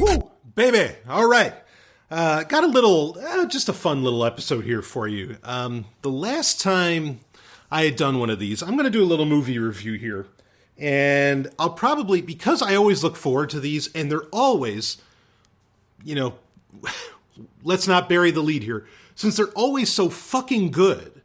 Woo, baby. All right. Got a little, just a fun little episode here for you. The last time I had done one of these, I'm going to do a little movie review here. And I'll probably, because I always look forward to these, and they're always, let's not bury the lead here. Since they're always so fucking good,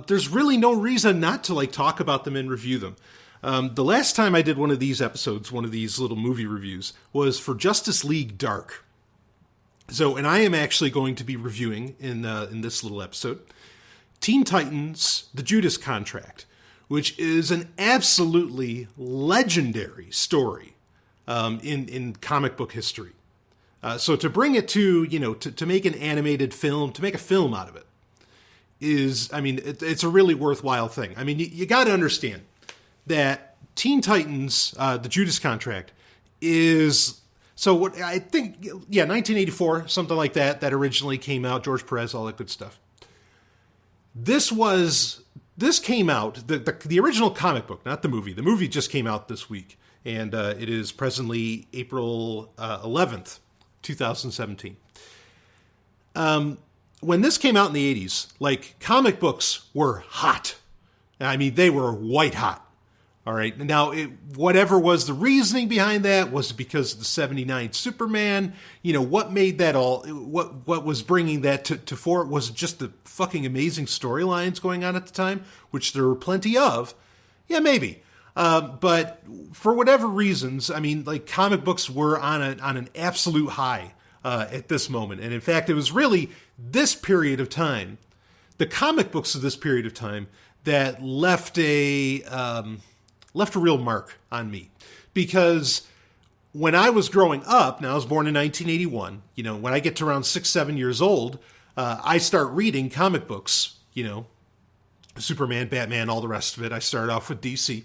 there's really no reason not to talk about them and review them. The last time I did one of these episodes, one of these little movie reviews, was for Justice League Dark. So, and I am actually going to be reviewing in this little episode Teen Titans: The Judas Contract, which is an absolutely legendary story in comic book history. So to bring it to make an animated film, to make a film out of it, it's a really worthwhile thing. I mean, you got to understand that Teen Titans, The Judas Contract, is... So what I think, 1984, something like that originally came out, George Perez, all that good stuff. This came out, the original comic book, not the movie. The movie just came out this week, and it is presently April 11th, 2017. When this came out in the 80s, comic books were hot. I mean, they were white hot. All right. Now, whatever was the reasoning behind that, was it because of the 79 Superman? What made that all, what was bringing that to fore? Was it just the fucking amazing storylines going on at the time, which there were plenty of? Yeah, maybe. But for whatever reasons, comic books were on an absolute high at this moment. And in fact, it was really this period of time, the comic books of this period of time, that left a real mark on me. Because when I was growing up, now I was born in 1981, when I get to around 6-7 years old, I start reading comic books, Superman, Batman, all the rest of it. I started off with DC.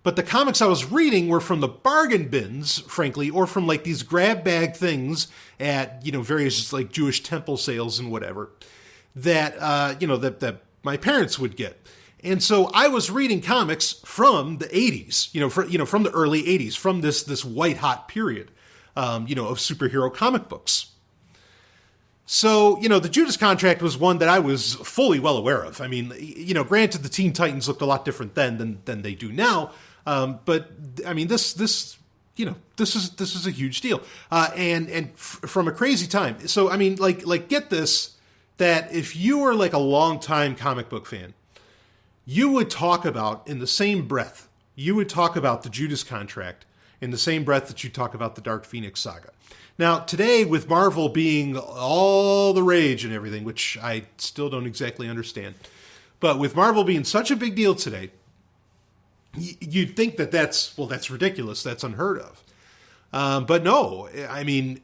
But the comics I was reading were from the bargain bins, frankly, or from these grab bag things at, various Jewish temple sales and whatever that, that my parents would get. And so I was reading comics from the 80s, from the early 80s, from this white hot period, of superhero comic books. So, the Judas Contract was one that I was fully well aware of. I mean, granted, the Teen Titans looked a lot different then than they do now. But I mean, this is a huge deal. And from a crazy time. So, I mean, get this, that if you were a longtime comic book fan, you would talk about, in the same breath, the Judas Contract in the same breath that you talk about the Dark Phoenix saga. Now, today, with Marvel being all the rage and everything, which I still don't exactly understand, but with Marvel being such a big deal today, you'd think that's ridiculous, that's unheard of. But no, I mean...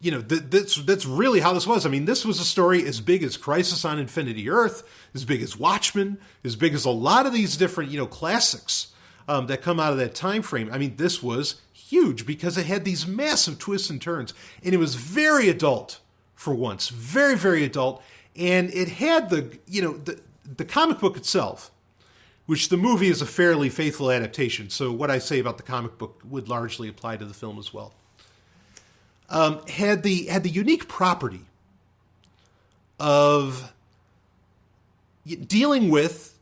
that's really how this was. I mean, this was a story as big as Crisis on Infinity Earth, as big as Watchmen, as big as a lot of these different, classics that come out of that time frame. I mean, this was huge because it had these massive twists and turns, and it was very adult for once, very, very adult. And it had the comic book itself, which the movie is a fairly faithful adaptation. So what I say about the comic book would largely apply to the film as well. Had the unique property of dealing with,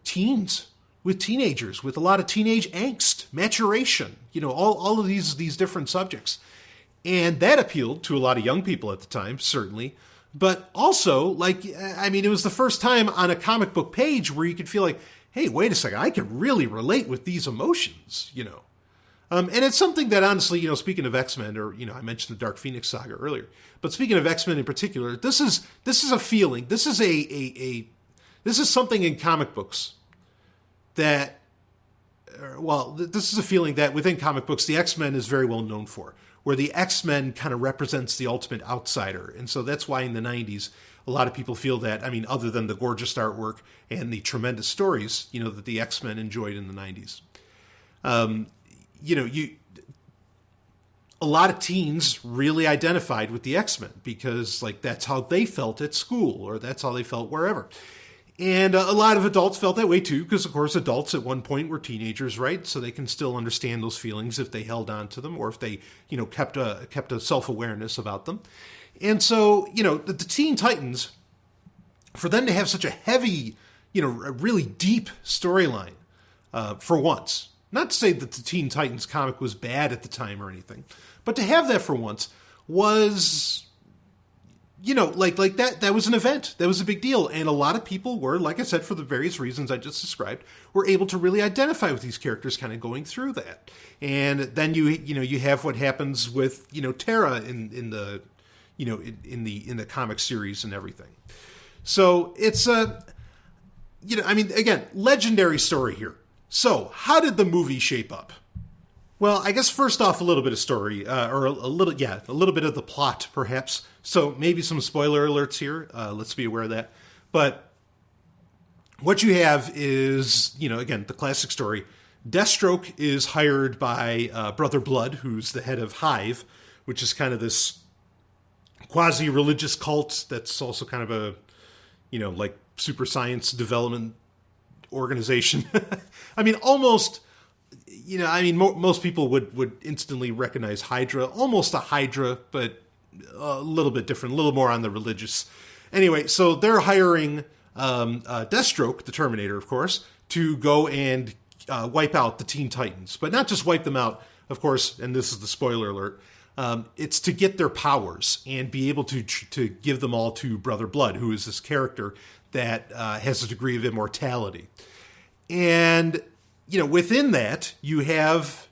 teens, with teenagers, with a lot of teenage angst, maturation, all of these different subjects. And that appealed to a lot of young people at the time, certainly. But also, it was the first time on a comic book page where you could feel hey, wait a second, I can really relate with these emotions, And it's something that, honestly, speaking of X-Men, or, I mentioned the Dark Phoenix saga earlier, but speaking of X-Men in particular, this is a feeling, this is something in comic books that, this is a feeling that within comic books, the X-Men is very well known for, where the X-Men kind of represents the ultimate outsider. And so that's why in the 90s, a lot of people feel that, other than the gorgeous artwork and the tremendous stories, that the X-Men enjoyed in the 90s. A lot of teens really identified with the X-Men because that's how they felt at school, or that's how they felt wherever. And a lot of adults felt that way too, because of course adults at one point were teenagers, right? So they can still understand those feelings if they held on to them, or if they, kept a self-awareness about them. And so, the Teen Titans, for them to have such a heavy, a really deep storyline, for once, not to say that the Teen Titans comic was bad at the time or anything, but to have that for once was, like that was an event. That was a big deal. And a lot of people were, like I said, for the various reasons I just described, were able to really identify with these characters kind of going through that. And then you have what happens with, Tara in the comic series and everything. So it's again, legendary story here. So how did the movie shape up? Well, I guess first off, a little bit of story, or a little bit of the plot, perhaps. So maybe some spoiler alerts here. Let's be aware of that. But what you have is, again, the classic story. Deathstroke is hired by Brother Blood, who's the head of Hive, which is kind of this quasi-religious cult that's also kind of a, like super science development organization. Almost... most people would instantly recognize Hydra, almost a Hydra, but a little bit different, a little more on the religious. Anyway, so they're hiring Deathstroke, the Terminator, of course, to go and wipe out the Teen Titans. But not just wipe them out, of course, and this is the spoiler alert, it's to get their powers and be able to give them all to Brother Blood, who is this character that has a degree of immortality. And... within that, you have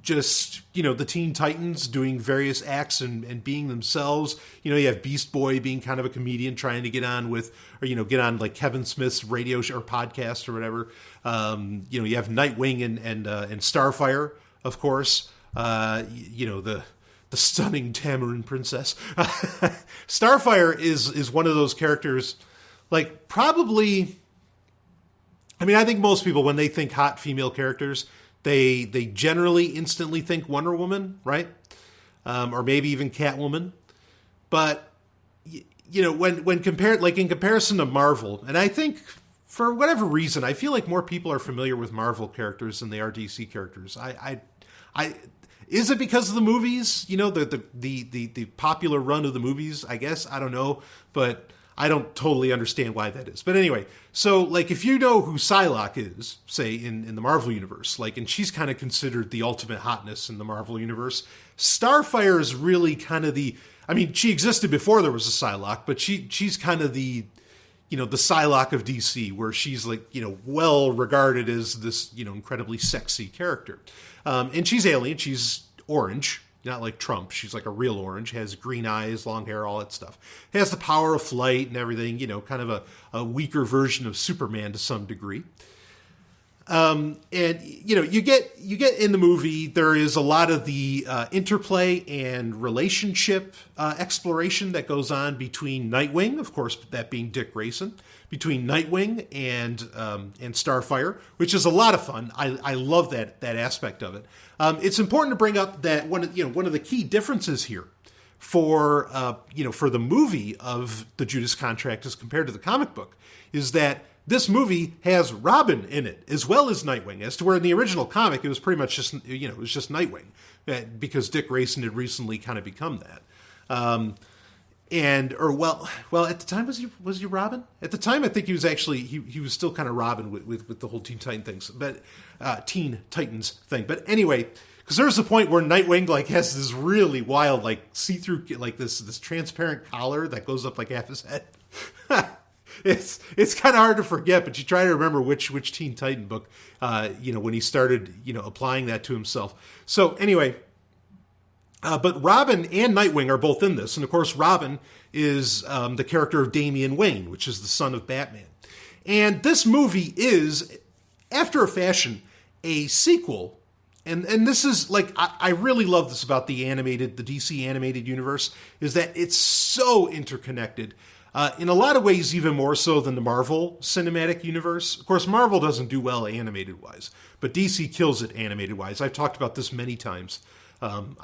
just, the Teen Titans doing various acts and being themselves. You have Beast Boy being kind of a comedian trying to get on with, or, get on like Kevin Smith's radio show or podcast or whatever. You have Nightwing and Starfire, of course. The stunning Tamarin Princess. Starfire is one of those characters, like probably... I think most people, when they think hot female characters, they generally instantly think Wonder Woman, right? Or maybe even Catwoman. But, when compared, like in comparison to Marvel, and I think for whatever reason, I feel like more people are familiar with Marvel characters than they are DC characters. Is it because of the movies? The popular run of the movies, I guess? I don't know. But I don't totally understand why that is. But anyway, so like if you know who Psylocke is, say in the Marvel universe, like, and she's kind of considered the ultimate hotness in the Marvel universe, Starfire is really kind of she existed before there was a Psylocke, but she's kind of the Psylocke of DC, where she's like, well regarded as this, incredibly sexy character. And she's alien, she's orange. Not like Trump. She's like a real orange, has green eyes, long hair, all that stuff. Has the power of flight and everything, kind of a weaker version of Superman to some degree. And, you get in the movie, there is a lot of the interplay and relationship exploration that goes on between Nightwing, of course, that being Dick Grayson, between Nightwing and Starfire, which is a lot of fun. I love that aspect of it. It's important to bring up that one of the key differences here for the movie of the Judas Contract as compared to the comic book is that this movie has Robin in it as well as Nightwing, as to where in the original comic it was pretty much just it was just Nightwing, because Dick Grayson had recently kind of become that. At the time, was he Robin? At the time, I think he was actually he was still kind of Robin with the whole Teen Titans thing. But anyway, because there's a point where Nightwing like has this really wild like see-through like this transparent collar that goes up like half his head. It's kind of hard to forget, but you try to remember which Teen Titan book when he started applying that to himself. So anyway. But Robin and Nightwing are both in this. And, of course, Robin is the character of Damian Wayne, which is the son of Batman. And this movie is, after a fashion, a sequel. And this is, like, I really love this about the DC animated universe, is that it's so interconnected. In a lot of ways, even more so than the Marvel cinematic universe. Of course, Marvel doesn't do well animated-wise, but DC kills it animated-wise. I've talked about this many times. On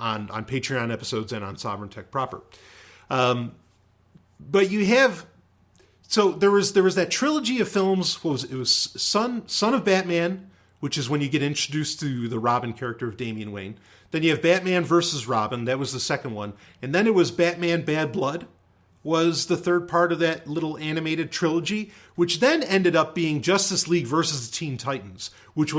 Patreon episodes and on Sovereign Tech proper. But you have So there was that trilogy of films. What was it? It was Son of Batman, which is when you get introduced to the Robin character of Damian Wayne. Then you have Batman versus Robin. That was the second one. And then it was Batman Bad Blood was the third part of that little animated trilogy, which then ended up being Justice League versus the Teen Titans, which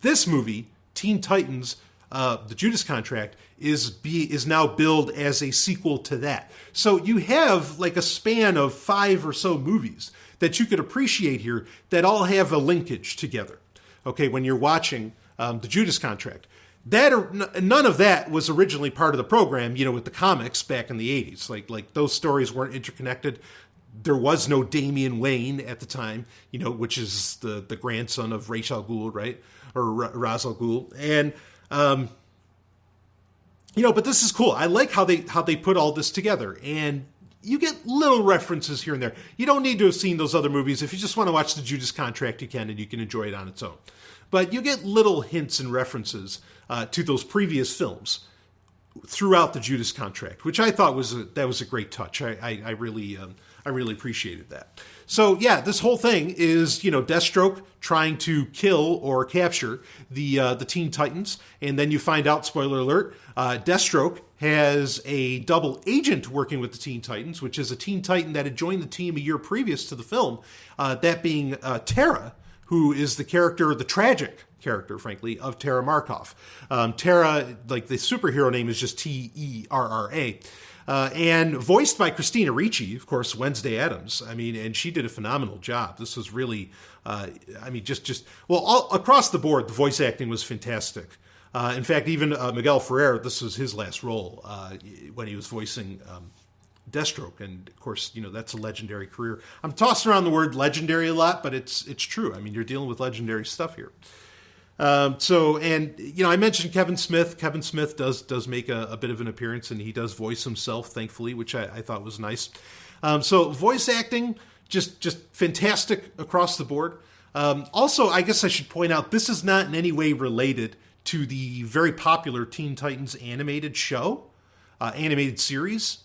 this movie, Teen Titans, the Judas Contract, is now billed as a sequel to that. So you have like a span of 5 or so movies that you could appreciate here that all have a linkage together. Okay, when you're watching the Judas Contract. None of that was originally part of the program, with the comics back in the 80s. Like those stories weren't interconnected. There was no Damian Wayne at the time, which is the grandson of Ra's al Ghul, right? Or Ra's al Ghul. And, but this is cool. I like how they put all this together. And you get little references here and there. You don't need to have seen those other movies. If you just want to watch the Judas Contract, you can, and you can enjoy it on its own. But you get little hints and references to those previous films throughout the Judas Contract, which I thought was a great touch. I really appreciated that. So yeah, this whole thing is Deathstroke trying to kill or capture the Teen Titans, and then you find out, spoiler alert, Deathstroke has a double agent working with the Teen Titans, which is a Teen Titan that had joined the team a year previous to the film, that being Tara, who is the tragic character, frankly, of Tara Markov. Tara, like the superhero name is just Terra. And voiced by Christina Ricci, of course, Wednesday Addams. And she did a phenomenal job. This was really, all across the board, the voice acting was fantastic. In fact, even Miguel Ferrer, this was his last role when he was voicing Deathstroke, and of course, that's a legendary career. I'm tossing around the word legendary a lot, but it's true. You're dealing with legendary stuff here. I mentioned Kevin Smith. Kevin Smith does make a bit of an appearance, and he does voice himself, thankfully, which I thought was nice. So voice acting, just fantastic across the board. Also, I guess I should point out, this is not in any way related to the very popular Teen Titans animated series.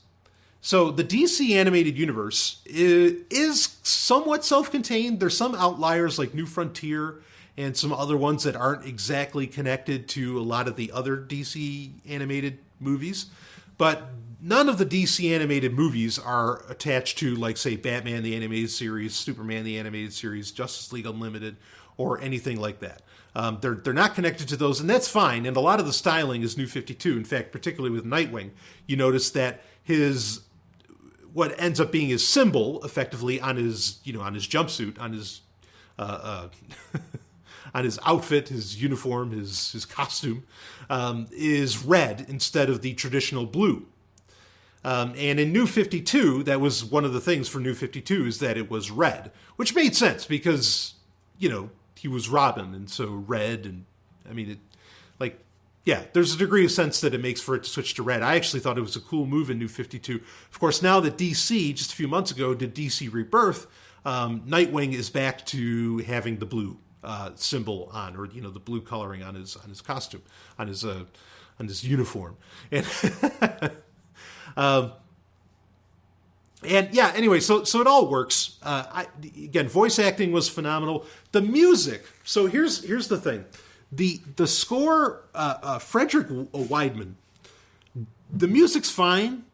So the DC animated universe is somewhat self-contained. There's some outliers like New Frontier and some other ones that aren't exactly connected to a lot of the other DC animated movies. But none of the DC animated movies are attached to, like, say, Batman the Animated Series, Superman the Animated Series, Justice League Unlimited, or anything like that. They're not connected to those, and that's fine. And a lot of the styling is New 52. In fact, particularly with Nightwing, you notice that what ends up being his symbol, effectively, on his jumpsuit, on his on his outfit, his uniform, his costume, is red instead of the traditional blue. And in New 52, that was one of the things for New 52, is that it was red, which made sense because, he was Robin, and so red, and there's a degree of sense that it makes for it to switch to red. I actually thought it was a cool move in New 52. Of course, now that DC, just a few months ago, did DC Rebirth, Nightwing is back to having the blue symbol on, or the blue coloring on his costume, on his uniform, and anyway, so it all works. Again, voice acting was phenomenal. The music. So here's the thing. The score, Frederick Weidman, the music's fine,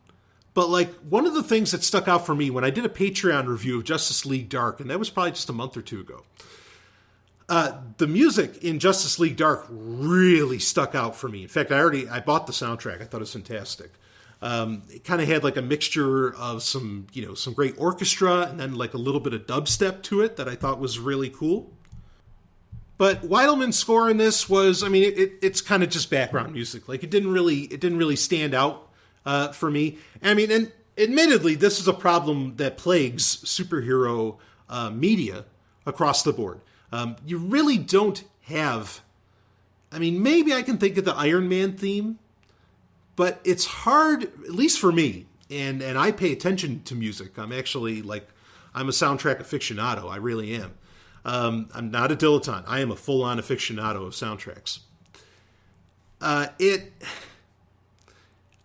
but like one of the things that stuck out for me when I did a Patreon review of Justice League Dark, and that was probably just a month or two ago, the music in Justice League Dark really stuck out for me. In fact, I bought the soundtrack. I thought it was fantastic. It kind of had like a mixture of some great orchestra and then like a little bit of dubstep to it that I thought was really cool. But Weidelman's score in this was, it's kind of just background music. Like it didn't really stand out for me. And admittedly, this is a problem that plagues superhero media across the board. You really don't have. Maybe I can think of the Iron Man theme, but it's hard, at least for me. And I pay attention to music. I'm a soundtrack aficionado. I really am. I'm not a dilettante. I am a full-on aficionado of soundtracks.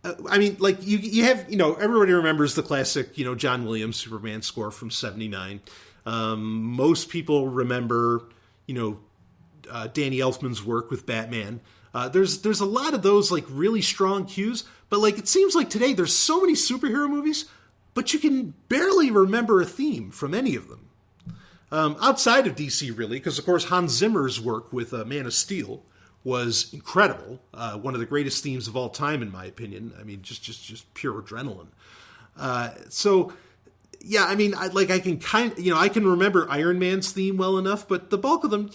I mean, like you have, everybody remembers the classic, John Williams Superman score from '79. Most people remember, Danny Elfman's work with Batman. There's a lot of those like really strong cues, but like it seems like today there's so many superhero movies, but you can barely remember a theme from any of them. Outside of DC, really, because of course Hans Zimmer's work with Man of Steel was incredible. One of the greatest themes of all time, in my opinion. I mean, just pure adrenaline. So, yeah, I mean, I can remember Iron Man's theme well enough, but the bulk of them,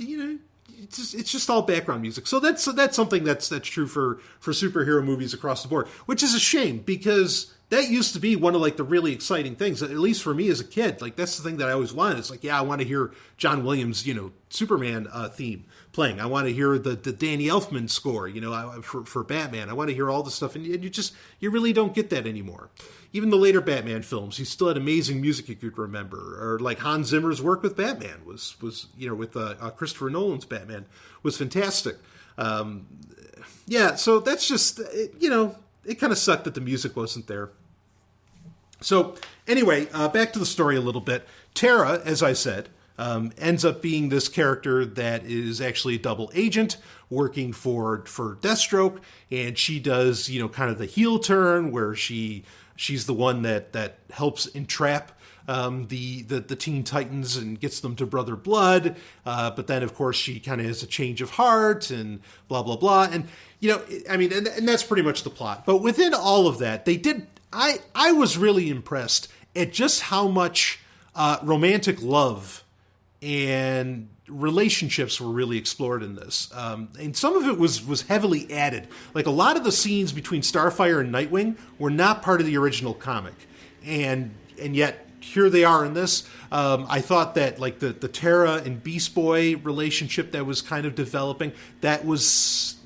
it's just all background music. So that's something that's true for superhero movies across the board, which is a shame because that used to be one of like the really exciting things, at least for me as a kid. Like that's the thing that I always wanted. It's like, yeah, I want to hear John Williams, Superman theme playing. I want to hear the Danny Elfman score, for Batman. I want to hear all the stuff, and you really don't get that anymore. Even the later Batman films, he still had amazing music you could remember. Or like Hans Zimmer's work with Batman was with Christopher Nolan's Batman was fantastic. So that's just it kind of sucked that the music wasn't there. So anyway, back to the story a little bit. Tara, as I said, ends up being this character that is actually a double agent working for Deathstroke, and she does kind of the heel turn where she's the one that helps entrap the Teen Titans and gets them to Brother Blood, but then of course she kind of has a change of heart and blah blah blah, and and that's pretty much the plot. But within all of that, I was really impressed at just how much romantic love and relationships were really explored in this, and some of it was heavily added. Like a lot of the scenes between Starfire and Nightwing were not part of the original comic, and yet here they are in this. I thought that like the Tara and Beast Boy relationship that was kind of developing, that was,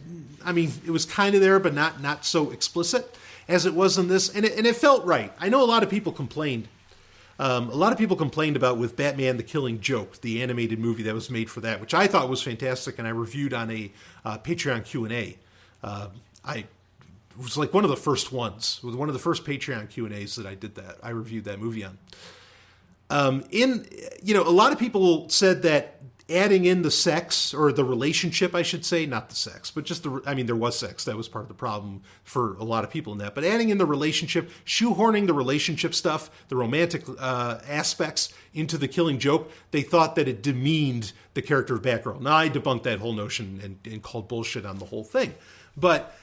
it was kind of there, but not so explicit as it was in this, and it felt right. I know a lot of people complained. A lot of people complained about with Batman: The Killing Joke, the animated movie that was made for that, which I thought was fantastic, and I reviewed on a Patreon Q&A. It was like one of the first ones. It was one of the first Patreon Q&As that I did that. I reviewed that movie on. A lot of people said that adding in the sex, or the relationship, I should say, not the sex, but just there was sex. That was part of the problem for a lot of people in that. But adding in the relationship, shoehorning the relationship stuff, the romantic aspects into The Killing Joke, they thought that it demeaned the character of Batgirl. Now, I debunked that whole notion and called bullshit on the whole thing. But,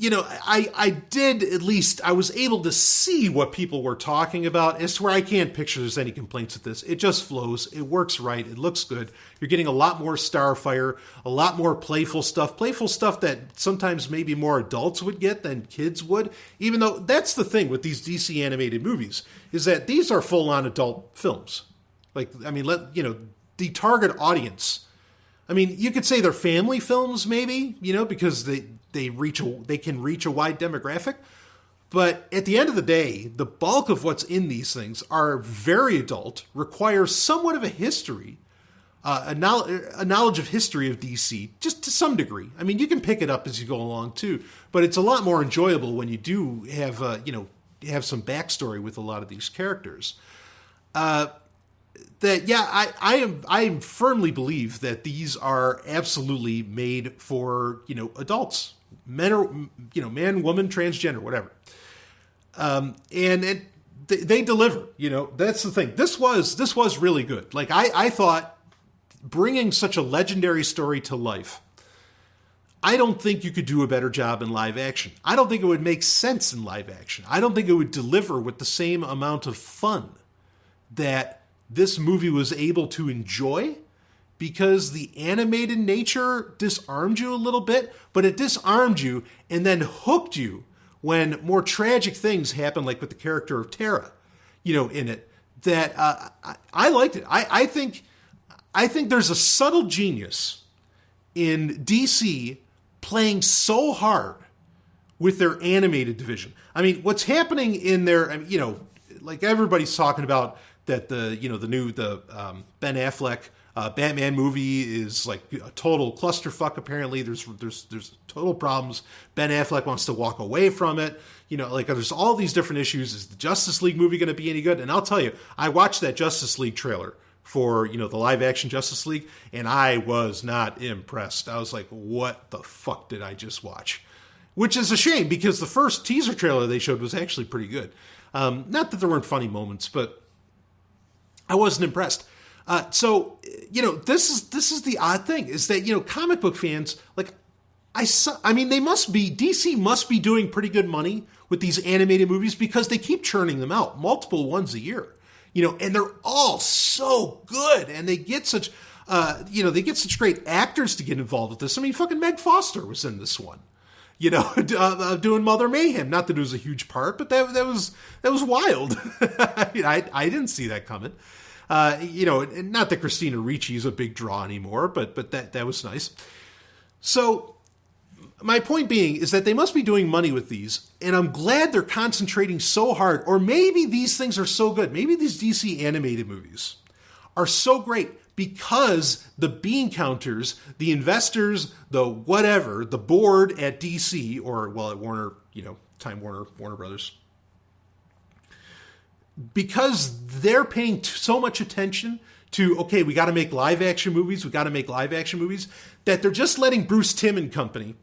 I did, at least, I was able to see what people were talking about, as to where I can't picture there's any complaints with this. It just flows. It works right. It looks good. You're getting a lot more Starfire, a lot more playful stuff that sometimes maybe more adults would get than kids would, even though that's the thing with these DC animated movies, is that these are full-on adult films. Like, the target audience, you could say they're family films maybe, because they can reach a wide demographic. But at the end of the day, the bulk of what's in these things are very adult, require somewhat of a history, a knowledge of history of DC, just to some degree. You can pick it up as you go along too, but it's a lot more enjoyable when you do have, have some backstory with a lot of these characters. I firmly believe that these are absolutely made for, adults, men or, man, woman, transgender, whatever. They deliver, that's the thing. This was really good. Like I thought, bringing such a legendary story to life, I don't think you could do a better job in live action. I don't think it would make sense in live action. I don't think it would deliver with the same amount of fun that this movie was able to enjoy, because the animated nature disarmed you a little bit, but it disarmed you and then hooked you when more tragic things happen, like with the character of Tara, in it, that I liked it. I think there's a subtle genius in DC playing so hard with their animated division. What's happening in their, like everybody's talking about that the new Ben Affleck Batman movie is like a total clusterfuck. Apparently, there's total problems. Ben Affleck wants to walk away from it. Like there's all these different issues. Is the Justice League movie going to be any good? And I'll tell you, I watched that Justice League trailer for the live action Justice League, and I was not impressed. I was like, what the fuck did I just watch? Which is a shame, because the first teaser trailer they showed was actually pretty good. Not that there weren't funny moments, but I wasn't impressed. So this is the odd thing, is that comic book fans, like, DC must be doing pretty good money with these animated movies, because they keep churning them out, multiple ones a year, and they're all so good, and they get such great actors to get involved with this. I mean, fucking Meg Foster was in this one, doing Mother Mayhem. Not that it was a huge part, but that was wild. I didn't see that coming. Not that Christina Ricci is a big draw anymore, but that was nice. So my point being is that they must be doing money with these, and I'm glad they're concentrating so hard. Or maybe these things are so good. Maybe these DC animated movies are so great because the bean counters, the investors, the whatever, the board at DC, or at Warner, Time Warner, Warner Brothers, because they're paying so much attention to, okay, we got to make live action movies, that they're just letting Bruce Timm and company,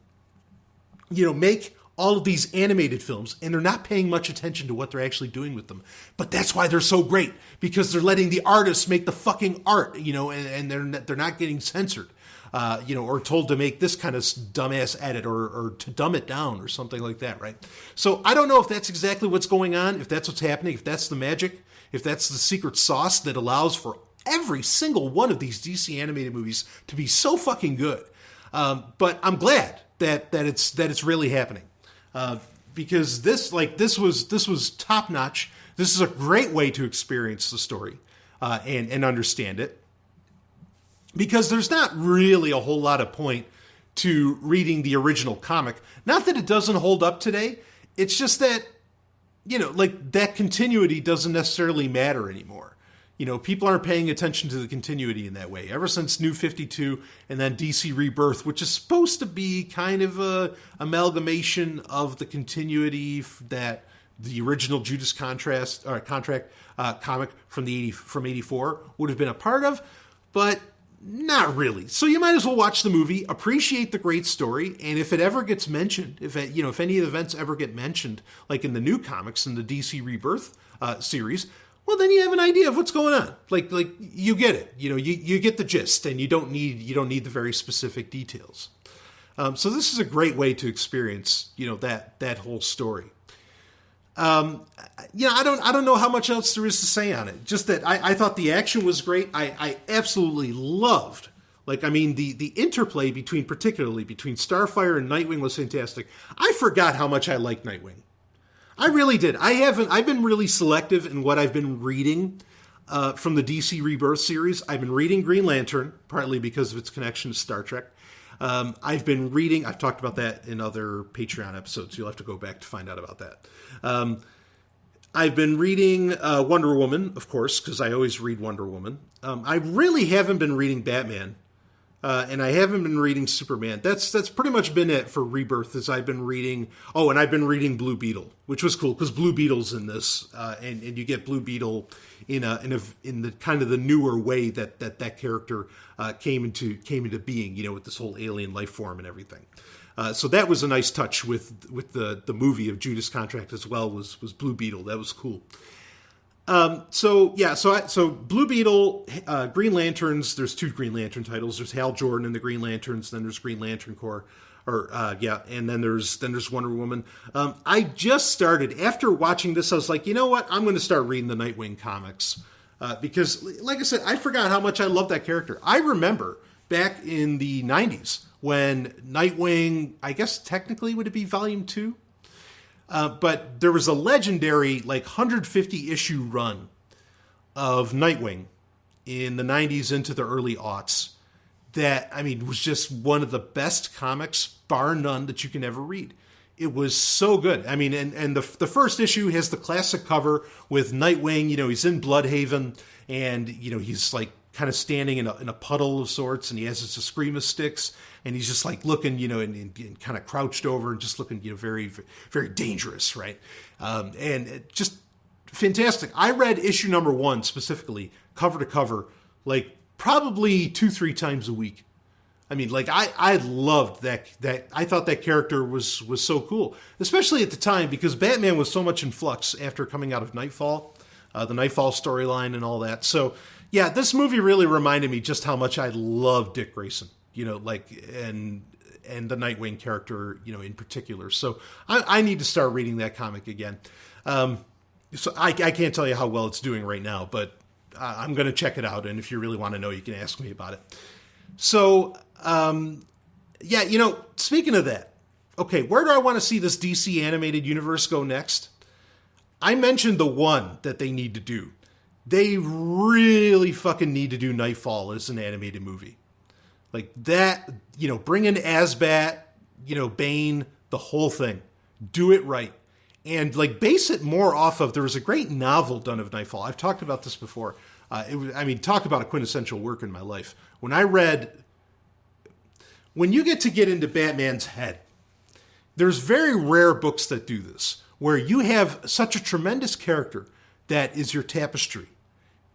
make all of these animated films, and they're not paying much attention to what they're actually doing with them. But that's why they're so great, because they're letting the artists make the fucking art, and they're not getting censored, or told to make this kind of dumbass edit or to dumb it down or something like that, right? So I don't know if that's exactly what's going on, if that's what's happening, if that's the magic, if that's the secret sauce that allows for every single one of these DC animated movies to be so fucking good. But I'm glad that it's really happening. Because this was top notch. This is a great way to experience the story and understand it. Because there's not really a whole lot of point to reading the original comic. Not that it doesn't hold up today. It's just that, that continuity doesn't necessarily matter anymore. People aren't paying attention to the continuity in that way. Ever since New 52 and then DC Rebirth, which is supposed to be kind of a amalgamation of the continuity that the original Judas contract comic from 84 would have been a part of, but not really. So you might as well watch the movie, appreciate the great story, and if it ever gets mentioned, if any of the events ever get mentioned, like in the new comics in the DC Rebirth series, well, then you have an idea of what's going on. Like you get it. You get the gist, and you don't need the very specific details. So this is a great way to experience that whole story. I don't know how much else there is to say on it. Just that I thought the action was great. I absolutely loved. The interplay particularly between Starfire and Nightwing was fantastic. I forgot how much I liked Nightwing. I really did. I've been really selective in what I've been reading from the DC Rebirth series. I've been reading Green Lantern, partly because of its connection to Star Trek. I've talked about that in other Patreon episodes. You'll have to go back to find out about that. I've been reading Wonder Woman, of course, because I always read Wonder Woman. I really haven't been reading Batman. And I haven't been reading Superman. That's pretty much been it for Rebirth. As I've been reading. Oh, and I've been reading Blue Beetle, which was cool because Blue Beetle's in this, and you get Blue Beetle in the kind of the newer way that character came into being. With this whole alien life form and everything. So that was a nice touch with the movie of Judas Contract as well. Was Blue Beetle. That was cool. So Blue Beetle, Green Lanterns, there's 2 Green Lantern titles. There's Hal Jordan and the Green Lanterns, then there's Green Lantern Corps, and then there's Wonder Woman. I just started, after watching this, I was like, you know what, I'm going to start reading the Nightwing comics, because, like I said, I forgot how much I love that character. I remember back in the 90s when Nightwing, I guess technically would it be Volume 2? But there was a legendary 150 issue run of Nightwing in the 90s into the early aughts that, was just one of the best comics, bar none, that you can ever read. It was so good. And the first issue has the classic cover with Nightwing. He's in Bloodhaven, and, he's kind of standing in a puddle of sorts, and he has his eskrima sticks, and he's just like looking, and kind of crouched over and just looking, very, very dangerous, right? And it just fantastic. I read issue number 1 specifically, cover to cover, like probably 2-3 times a week. I mean, like I loved that. I thought that character was so cool, especially at the time, because Batman was so much in flux after coming out of Nightfall, the Nightfall storyline and all that. So yeah, this movie really reminded me just how much I love Dick Grayson, and the Nightwing character, in particular. So I need to start reading that comic again. So I can't tell you how well it's doing right now, but I'm going to check it out. And if you really want to know, you can ask me about it. So, speaking of that, okay, where do I want to see this DC animated universe go next? I mentioned the one that they need to do. They really fucking need to do Nightfall as an animated movie. Like that, bring in Asbat, Bane, the whole thing. Do it right. And like base it more off of, there was a great novel done of Nightfall. I've talked about this before. Talk about a quintessential work in my life. When you get into Batman's head, there's very rare books that do this, where you have such a tremendous character that is your tapestry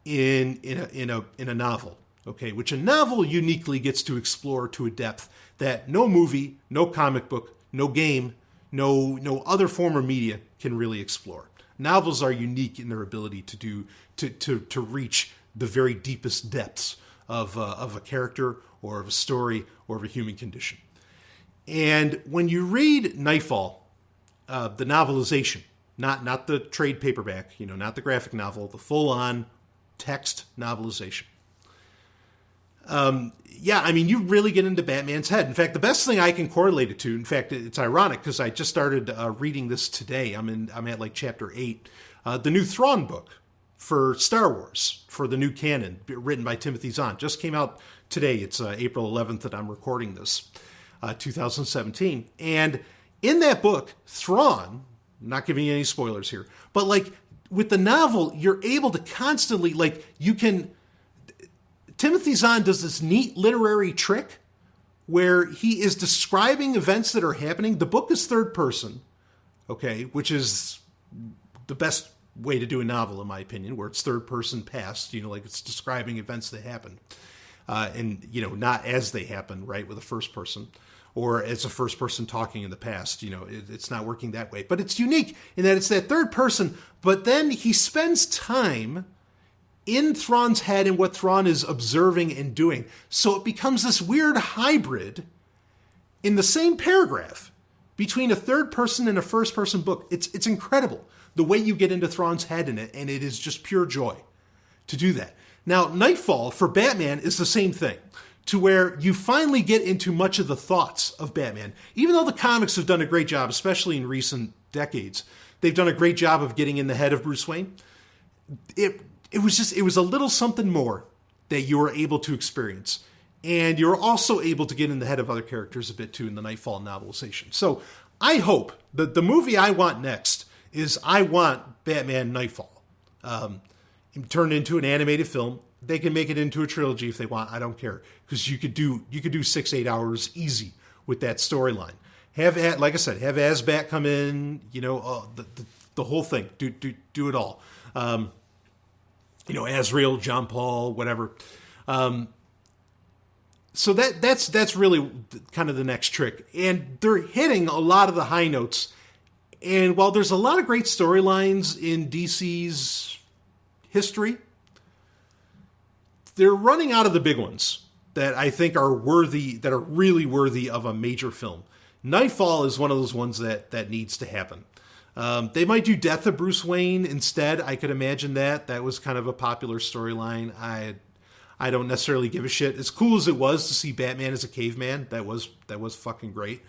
in a novel, okay? Which a novel uniquely gets to explore to a depth that no movie, no comic book, no game, no other form of media can really explore. Novels are unique in their ability to reach the very deepest depths of a character or of a story or of a human condition. And when you read Nightfall, the novelization, not the trade paperback, not the graphic novel, the full-on text novelization. You really get into Batman's head. In fact, the best thing I can correlate it to, in fact, it's ironic because I just started reading this today. I'm at like chapter 8, the new Thrawn book for Star Wars, for the new canon, written by Timothy Zahn. Just came out today. It's April 11th that I'm recording this, 2017. And in that book, Thrawn, not giving you any spoilers here, but like with the novel, you're able to constantly, Timothy Zahn does this neat literary trick where he is describing events that are happening. The book is third person, okay, which is the best way to do a novel, in my opinion, where it's third person past, like it's describing events that happen. And not as they happen, right, with a first person, or as a first person talking in the past. It's not working that way. But it's unique in that it's that third person, but then he spends time in Thrawn's head and what Thrawn is observing and doing. So it becomes this weird hybrid in the same paragraph between a third person and a first person book. It's incredible the way you get into Thrawn's head in it, and it is just pure joy to do that. Now, Nightfall for Batman is the same thing, to where you finally get into much of the thoughts of Batman. Even though the comics have done a great job, especially in recent decades, they've done a great job of getting in the head of Bruce Wayne. It was a little something more that you were able to experience. And you're also able to get in the head of other characters a bit too in the Nightfall novelization. So I hope that the movie I want next is I want Batman Nightfall. Turned into an animated film. They can make it into a trilogy if they want. I don't care, because you could do 6-8 hours easy with that storyline. Like I said, have Asbat come in. The whole thing. Do it all. Azrael, John Paul, whatever. So that's really kind of the next trick, and they're hitting a lot of the high notes. And while there's a lot of great storylines in DC's history, they're running out of the big ones that I think are really worthy of a major film. Nightfall is one of those ones that needs to happen. They might do Death of Bruce Wayne instead. I could imagine that. That was kind of a popular storyline. I don't necessarily give a shit. As cool as it was to see Batman as a caveman, that was fucking great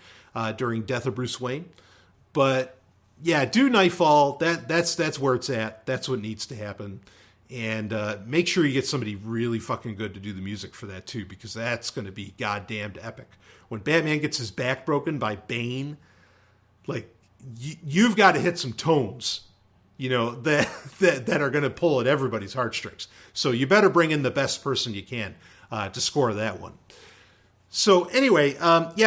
during Death of Bruce Wayne. But yeah, do Nightfall. That's where it's at. That's what needs to happen. And make sure you get somebody really fucking good to do the music for that too, because that's going to be goddamned epic. When Batman gets his back broken by Bane, like, you've got to hit some tones. that are going to pull at everybody's heartstrings. So you better bring in the best person you can to score that one. So anyway,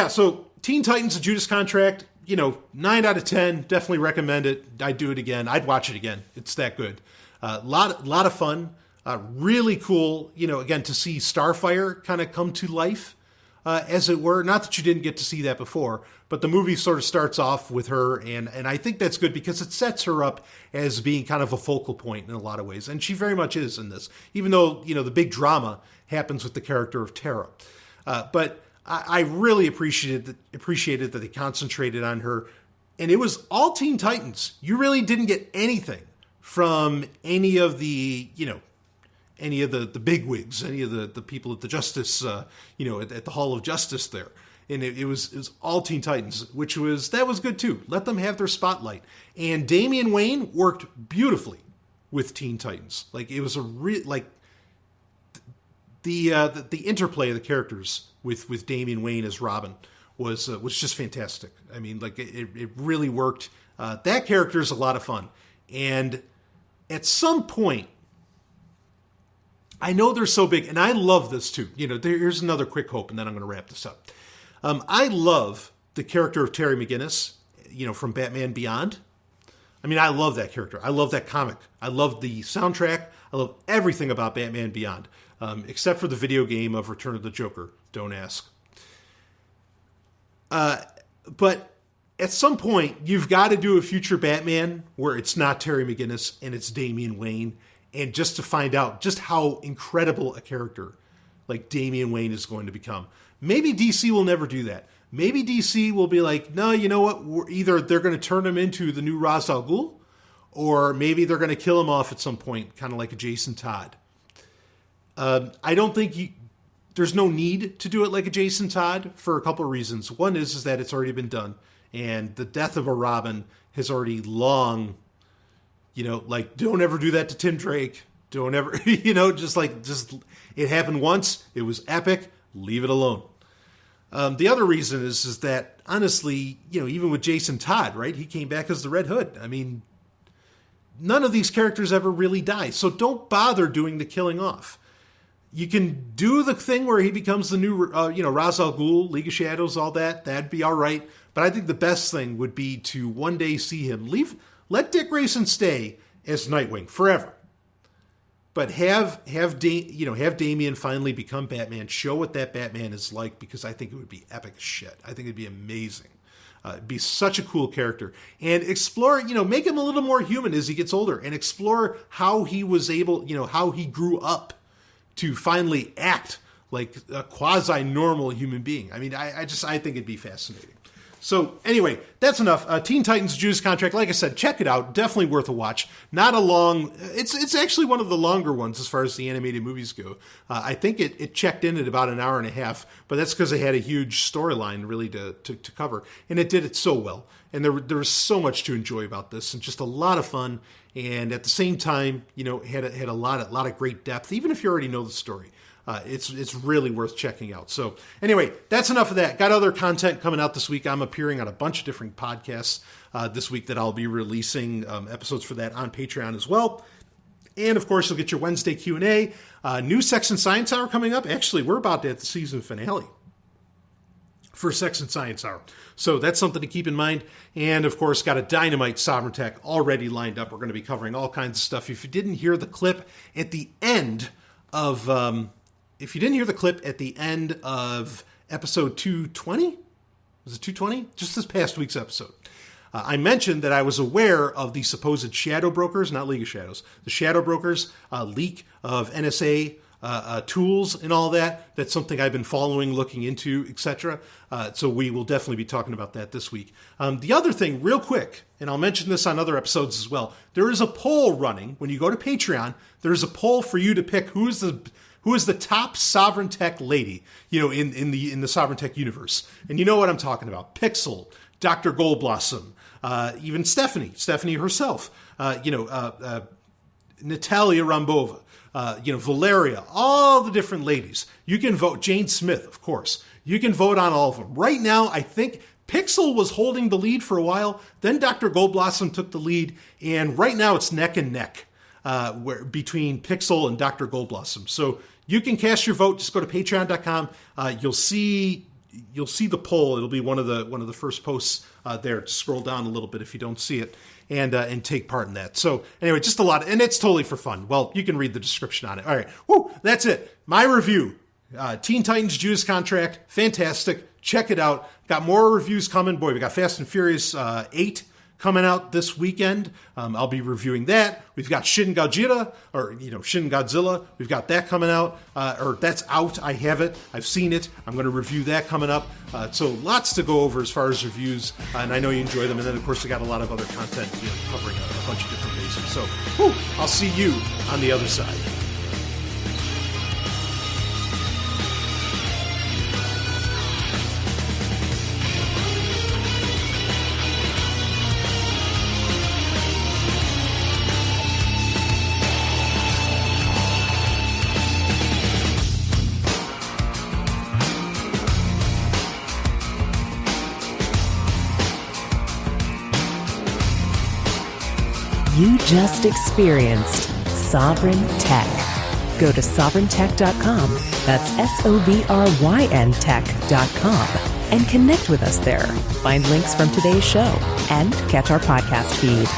so Teen Titans, The Judas Contract, 9 out of 10, definitely recommend it. I'd do it again. I'd watch it again. It's that good. Lot of fun. Really cool, again, to see Starfire kind of come to life, as it were. Not that you didn't get to see that before, but the movie sort of starts off with her, and I think that's good because it sets her up as being kind of a focal point in a lot of ways. And she very much is in this, even though, the big drama happens with the character of Tara. But I really appreciated that they concentrated on her. And it was all Teen Titans. You really didn't get anything from any of the, any of the bigwigs, any of the people at the Justice, at the Hall of Justice there. And it was all Teen Titans, that was good too. Let them have their spotlight. And Damian Wayne worked beautifully with Teen Titans. Like, it was the interplay of the characters with Damian Wayne as Robin was just fantastic. I mean, like, it really worked. That character is a lot of fun. And at some point, I know they're so big, and I love this too. Here's another quick hope, and then I'm going to wrap this up. I love the character of Terry McGinnis, from Batman Beyond. I mean, I love that character. I love that comic. I love the soundtrack. I love everything about Batman Beyond, except for the video game of Return of the Joker. Don't ask. But at some point, you've got to do a future Batman where it's not Terry McGinnis and it's Damian Wayne, and just to find out just how incredible a character like Damian Wayne is going to become. Maybe DC will never do that. Maybe DC will be like, no, you know what? Either they're going to turn him into the new Ra's al Ghul, or maybe they're going to kill him off at some point, kind of like a Jason Todd. I don't think there's no need to do it like a Jason Todd for a couple of reasons. One is that it's already been done, and the death of a Robin has already long, don't ever do that to Tim Drake. Don't ever, just it happened once. It was epic. Leave it alone. The other reason is that, honestly, even with Jason Todd, right? He came back as the Red Hood. I mean, none of these characters ever really die. So don't bother doing the killing off. You can do the thing where he becomes the new, Ra's al Ghul, League of Shadows, all that. That'd be all right. But I think the best thing would be to one day see him let Dick Grayson stay as Nightwing forever. But have Damian finally become Batman. Show what that Batman is like, because I think it would be epic as shit. I think it'd be amazing. It'd be such a cool character. And explore, make him a little more human as he gets older, and explore how he was able, how he grew up to finally act like a quasi-normal human being. I mean, I think it'd be fascinating. So anyway, that's enough. Teen Titans Judas Contract, like I said, check it out. Definitely worth a watch. Not a long, it's actually one of the longer ones as far as the animated movies go. I think it checked in at about an hour and a half, but that's because it had a huge storyline really to cover. And it did it so well. And there was so much to enjoy about this, and just a lot of fun. And at the same time, had a lot of great depth, even if you already know the story. It's really worth checking out. So anyway, that's enough of that. Got other content coming out this week. I'm appearing on a bunch of different podcasts this week that I'll be releasing episodes for that on Patreon as well. And of course, you'll get your Wednesday Q&A. New Sex and Science Hour coming up. Actually, we're about to hit the season finale for Sex and Science Hour. So that's something to keep in mind. And of course, got a Dynamite Sovereign Tech already lined up. We're going to be covering all kinds of stuff. If you didn't hear the clip at the end of episode 220, was it 220? Just this past week's episode. I mentioned that I was aware of the supposed Shadow Brokers, not League of Shadows, the Shadow Brokers leak of NSA tools and all that. That's something I've been following, looking into, etc. So we will definitely be talking about that this week. The other thing, real quick, and I'll mention this on other episodes as well, there is a poll running. When you go to Patreon, there is a poll for you to pick who is the top Sovereign Tech lady, in the Sovereign Tech universe. And you know what I'm talking about. Pixel, Dr. Goldblossom, even Stephanie herself, Natalia Rambova, Valeria, all the different ladies. You can vote. Jane Smith, of course. You can vote on all of them. Right now, I think Pixel was holding the lead for a while. Then Dr. Goldblossom took the lead, and right now it's neck and neck between Pixel and Dr. Goldblossom. So you can cast your vote. Just go to patreon.com. You'll see the poll. It'll be one of the first posts there. Just scroll down a little bit if you don't see it, and take part in that. So anyway, just a lot, and it's totally for fun. Well, you can read the description on it. All right, woo, that's it. My review: Teen Titans Judas Contract, fantastic. Check it out. Got more reviews coming. Boy, we got Fast and Furious 8 coming out this weekend. I'll be reviewing that. We've got Shin Godzilla. We've got that coming out, or that's out. I have it. I've seen it. I'm going to review that coming up. So lots to go over as far as reviews, and I know you enjoy them. And then, of course, we got a lot of other content covering a bunch of different bases. So I'll see you on the other side. You just experienced Sovereign Tech. Go to sovereigntech.com, that's SOVRYN tech.com, and connect with us there. Find links from today's show and catch our podcast feed.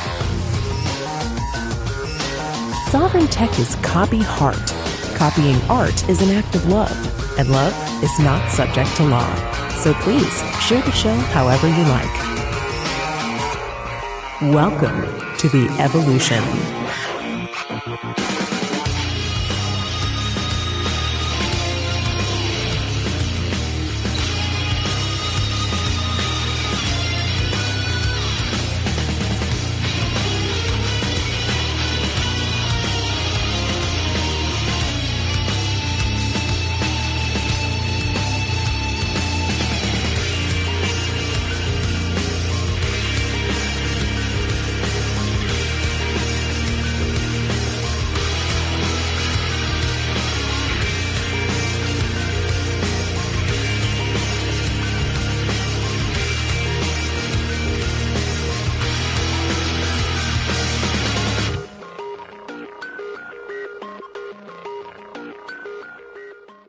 Sovereign Tech is copy heart. Copying art is an act of love, and love is not subject to law. So please share the show however you like. Welcome to the evolution.